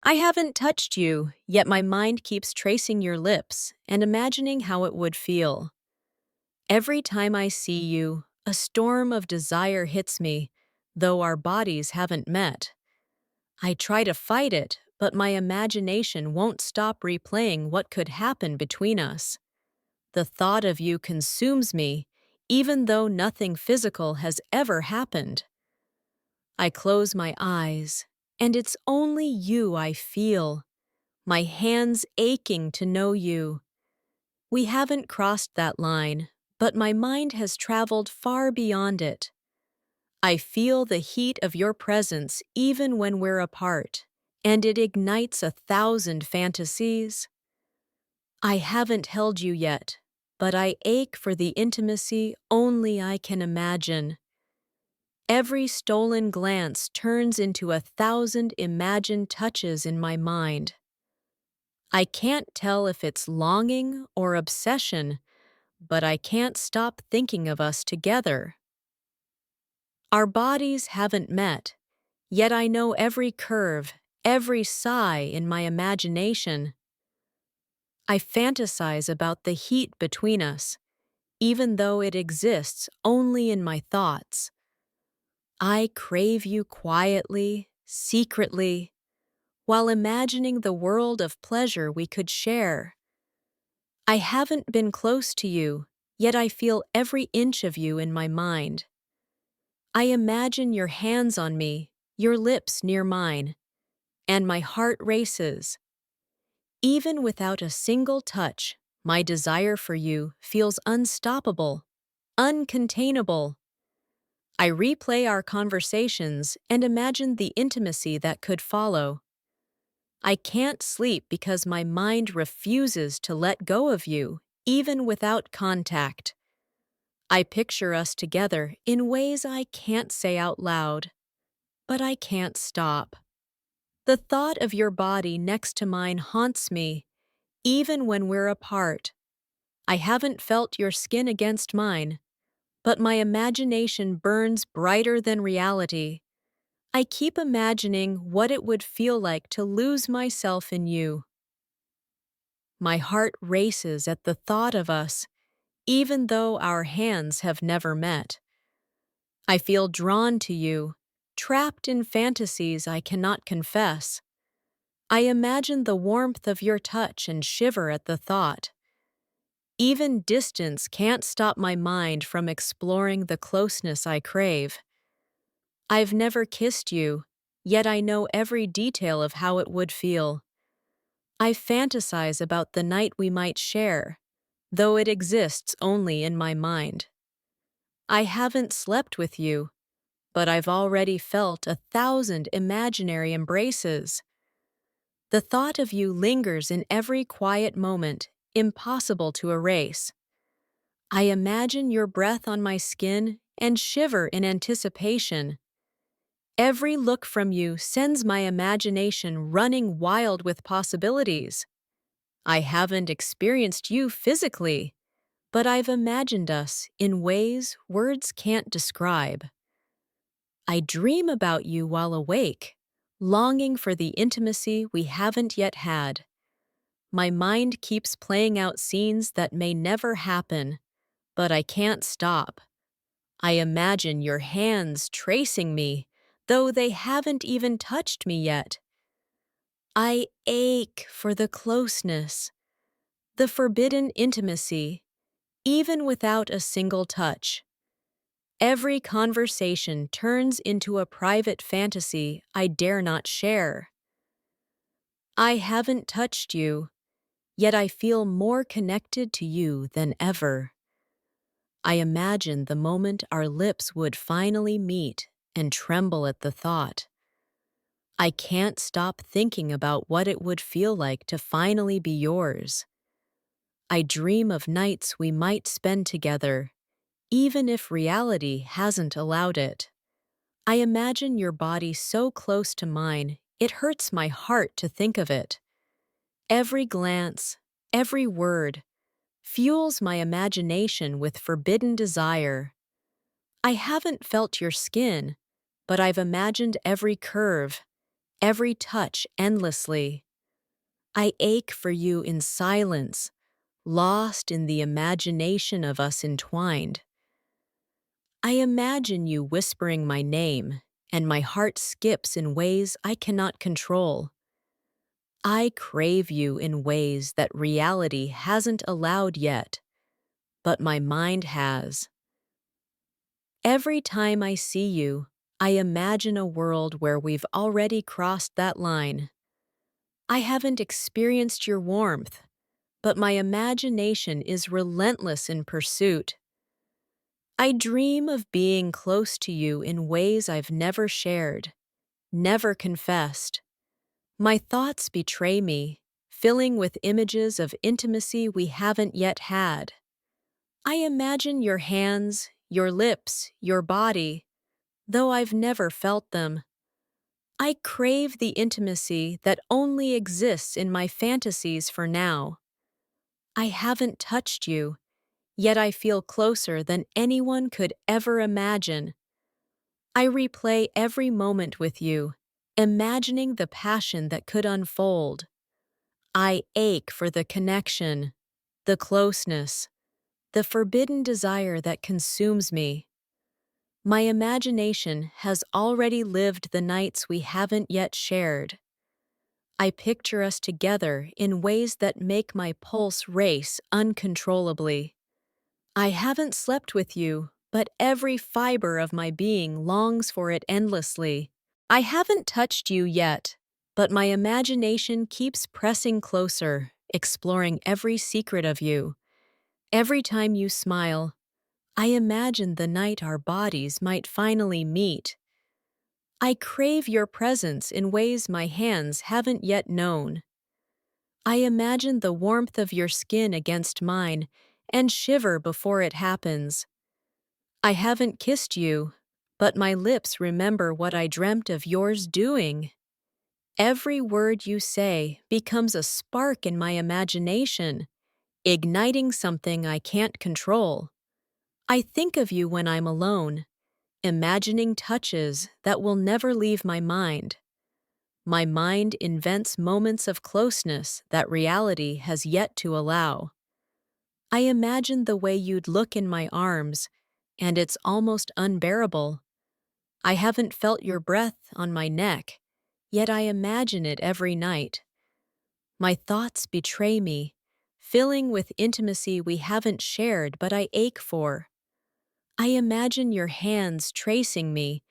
I haven't touched you, yet my mind keeps tracing your lips and imagining how it would feel. Every time I see you, a storm of desire hits me, though our bodies haven't met. I try to fight it, but my imagination won't stop replaying what could happen between us. The thought of you consumes me, even though nothing physical has ever happened. I close my eyes, and it's only you I feel, my hands aching to know you. We haven't crossed that line, but my mind has traveled far beyond it. I feel the heat of your presence even when we're apart, and it ignites 1,000 fantasies. I haven't held you yet, but I ache for the intimacy only I can imagine. Every stolen glance turns into 1,000 imagined touches in my mind. I can't tell if it's longing or obsession, but I can't stop thinking of us together. Our bodies haven't met, yet I know every curve, every sigh in my imagination. I fantasize about the heat between us, even though it exists only in my thoughts. I crave you quietly, secretly, while imagining the world of pleasure we could share. I haven't been close to you, yet I feel every inch of you in my mind. I imagine your hands on me, your lips near mine, and my heart races. Even without a single touch, my desire for you feels unstoppable, uncontainable. I replay our conversations and imagine the intimacy that could follow. I can't sleep because my mind refuses to let go of you, even without contact. I picture us together in ways I can't say out loud, but I can't stop. The thought of your body next to mine haunts me, even when we're apart. I haven't felt your skin against mine, but my imagination burns brighter than reality. I keep imagining what it would feel like to lose myself in you. My heart races at the thought of us, even though our hands have never met. I feel drawn to you, trapped in fantasies I cannot confess. I imagine the warmth of your touch and shiver at the thought. Even distance can't stop my mind from exploring the closeness I crave. I've never kissed you, yet I know every detail of how it would feel. I fantasize about the night we might share, though it exists only in my mind. I haven't slept with you, but I've already felt 1,000 imaginary embraces. The thought of you lingers in every quiet moment, impossible to erase. I imagine your breath on my skin and shiver in anticipation. Every look from you sends my imagination running wild with possibilities. I haven't experienced you physically, but I've imagined us in ways words can't describe. I dream about you while awake, longing for the intimacy we haven't yet had. My mind keeps playing out scenes that may never happen, but I can't stop. I imagine your hands tracing me, though they haven't even touched me yet. I ache for the closeness, the forbidden intimacy, even without a single touch. Every conversation turns into a private fantasy I dare not share. I haven't touched you, yet I feel more connected to you than ever. I imagine the moment our lips would finally meet and tremble at the thought. I can't stop thinking about what it would feel like to finally be yours. I dream of nights we might spend together, even if reality hasn't allowed it. I imagine your body so close to mine, it hurts my heart to think of it. Every glance, every word, fuels my imagination with forbidden desire. I haven't felt your skin, but I've imagined every curve, every touch endlessly. I ache for you in silence, lost in the imagination of us entwined. I imagine you whispering my name, and my heart skips in ways I cannot control. I crave you in ways that reality hasn't allowed yet, but my mind has. Every time I see you, I imagine a world where we've already crossed that line. I haven't experienced your warmth, but my imagination is relentless in pursuit. I dream of being close to you in ways I've never shared, never confessed. My thoughts betray me, filling with images of intimacy we haven't yet had. I imagine your hands, your lips, your body, though I've never felt them. I crave the intimacy that only exists in my fantasies for now. I haven't touched you, yet I feel closer than anyone could ever imagine. I replay every moment with you, imagining the passion that could unfold. I ache for the connection, the closeness, the forbidden desire that consumes me. My imagination has already lived the nights we haven't yet shared. I picture us together in ways that make my pulse race uncontrollably. I haven't slept with you, but every fiber of my being longs for it endlessly. I haven't touched you yet, but my imagination keeps pressing closer, exploring every secret of you. Every time you smile, I imagine the night our bodies might finally meet. I crave your presence in ways my hands haven't yet known. I imagine the warmth of your skin against mine and shiver before it happens. I haven't kissed you, but my lips remember what I dreamt of yours doing. Every word you say becomes a spark in my imagination, igniting something I can't control. I think of you when I'm alone, imagining touches that will never leave my mind. My mind invents moments of closeness that reality has yet to allow. I imagine the way you'd look in my arms, and it's almost unbearable. I haven't felt your breath on my neck, yet I imagine it every night. My thoughts betray me, filling with intimacy we haven't shared but I ache for. I imagine your hands tracing me,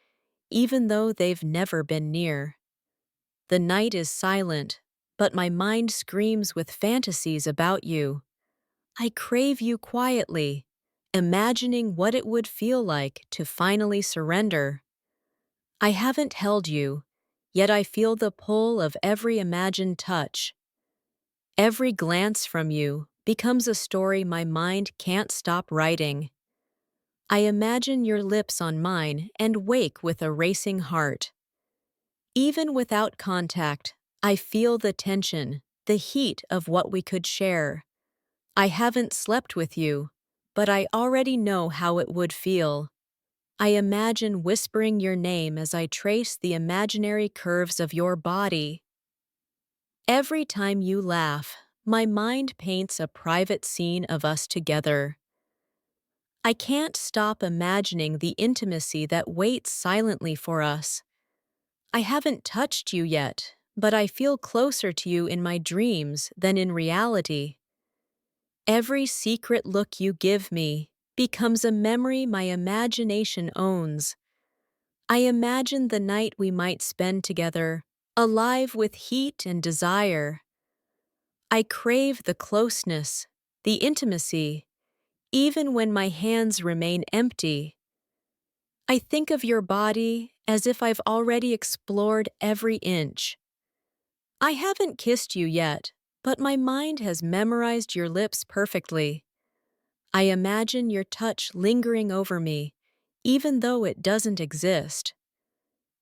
even though they've never been near. The night is silent, but my mind screams with fantasies about you. I crave you quietly, imagining what it would feel like to finally surrender. I haven't held you, yet I feel the pull of every imagined touch. Every glance from you becomes a story my mind can't stop writing. I imagine your lips on mine and wake with a racing heart. Even without contact, I feel the tension, the heat of what we could share. I haven't slept with you, but I already know how it would feel. I imagine whispering your name as I trace the imaginary curves of your body. Every time you laugh, my mind paints a private scene of us together. I can't stop imagining the intimacy that waits silently for us. I haven't touched you yet, but I feel closer to you in my dreams than in reality. Every secret look you give me becomes a memory my imagination owns. I imagine the night we might spend together, alive with heat and desire. I crave the closeness, the intimacy, even when my hands remain empty. I think of your body as if I've already explored every inch. I haven't kissed you yet, but my mind has memorized your lips perfectly. I imagine your touch lingering over me, even though it doesn't exist.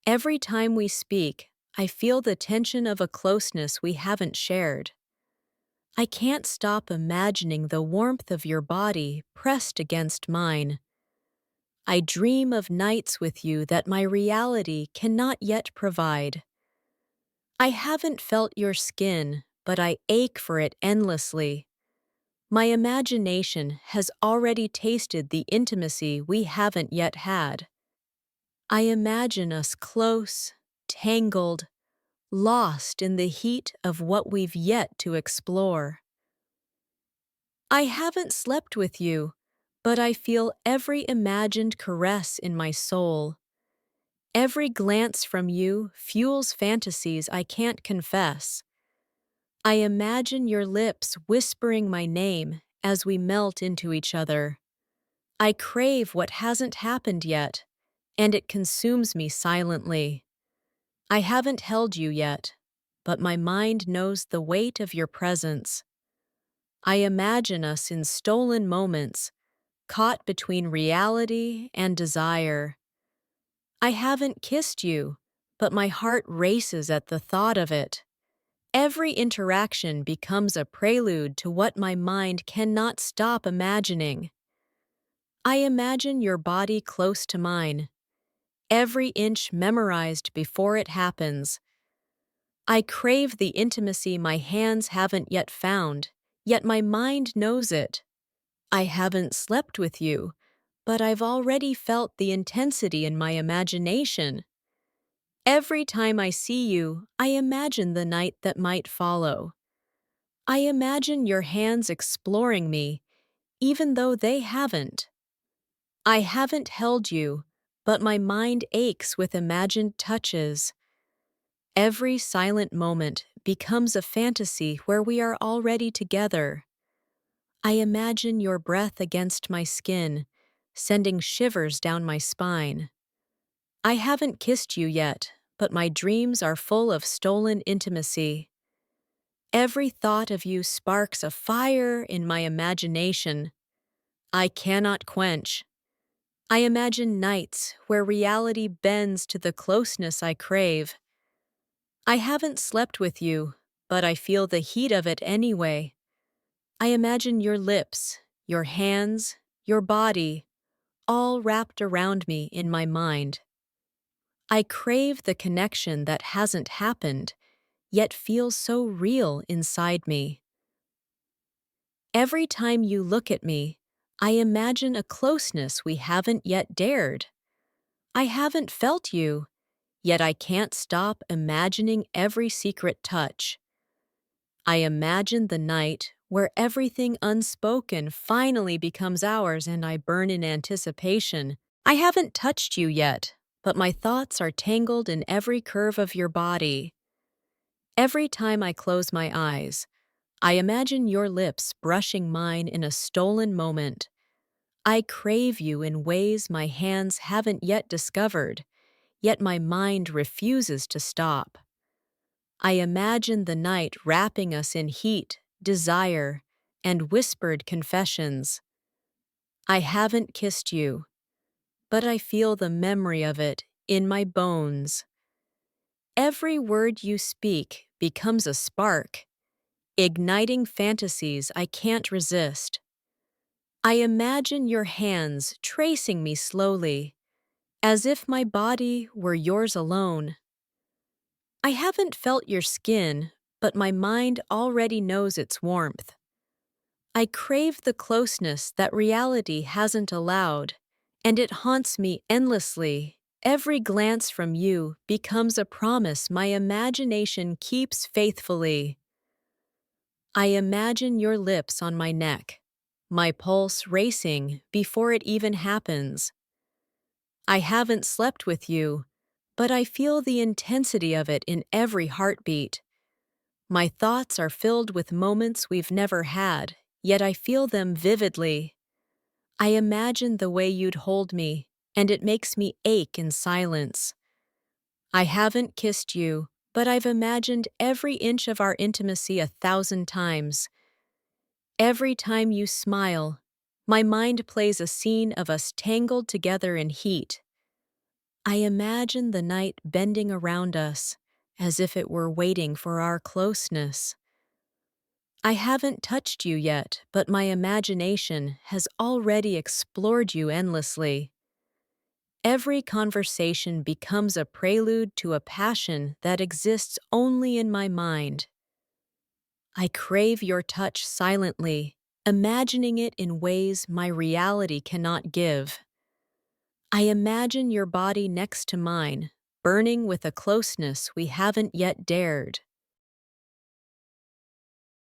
Every time we speak, I feel the tension of a closeness we haven't shared. I can't stop imagining the warmth of your body pressed against mine. I dream of nights with you that my reality cannot yet provide. I haven't felt your skin, but I ache for it endlessly. My imagination has already tasted the intimacy we haven't yet had. I imagine us close, tangled, lost in the heat of what we've yet to explore. I haven't slept with you, but I feel every imagined caress in my soul. Every glance from you fuels fantasies I can't confess. I imagine your lips whispering my name as we melt into each other. I crave what hasn't happened yet, and it consumes me silently. I haven't held you yet, but my mind knows the weight of your presence. I imagine us in stolen moments, caught between reality and desire. I haven't kissed you, but my heart races at the thought of it. Every interaction becomes a prelude to what my mind cannot stop imagining. I imagine your body close to mine, every inch memorized before it happens. I crave the intimacy my hands haven't yet found, yet my mind knows it. I haven't slept with you, but I've already felt the intensity in my imagination. Every time I see you, I imagine the night that might follow. I imagine your hands exploring me, even though they haven't. I haven't held you, but my mind aches with imagined touches. Every silent moment becomes a fantasy where we are already together. I imagine your breath against my skin, sending shivers down my spine. I haven't kissed you yet, but my dreams are full of stolen intimacy. Every thought of you sparks a fire in my imagination I cannot quench. I imagine nights where reality bends to the closeness I crave. I haven't slept with you, but I feel the heat of it anyway. I imagine your lips, your hands, your body, all wrapped around me in my mind. I crave the connection that hasn't happened, yet feels so real inside me. Every time you look at me, I imagine a closeness we haven't yet dared. I haven't felt you, yet I can't stop imagining every secret touch. I imagine the night where everything unspoken finally becomes ours and I burn in anticipation. I haven't touched you yet, but my thoughts are tangled in every curve of your body. Every time I close my eyes, I imagine your lips brushing mine in a stolen moment. I crave you in ways my hands haven't yet discovered, yet my mind refuses to stop. I imagine the night wrapping us in heat, desire, and whispered confessions. I haven't kissed you, but I feel the memory of it in my bones. Every word you speak becomes a spark, igniting fantasies I can't resist. I imagine your hands tracing me slowly, as if my body were yours alone. I haven't felt your skin, but my mind already knows its warmth. I crave the closeness that reality hasn't allowed, and it haunts me endlessly. Every glance from you becomes a promise my imagination keeps faithfully. I imagine your lips on my neck, my pulse racing before it even happens. I haven't slept with you, but I feel the intensity of it in every heartbeat. My thoughts are filled with moments we've never had, yet I feel them vividly. I imagine the way you'd hold me, and it makes me ache in silence. I haven't kissed you, but I've imagined every inch of our intimacy 1,000 times. Every time you smile, my mind plays a scene of us tangled together in heat. I imagine the night bending around us, as if it were waiting for our closeness. I haven't touched you yet, but my imagination has already explored you endlessly. Every conversation becomes a prelude to a passion that exists only in my mind. I crave your touch silently, imagining it in ways my reality cannot give. I imagine your body next to mine, burning with a closeness we haven't yet dared.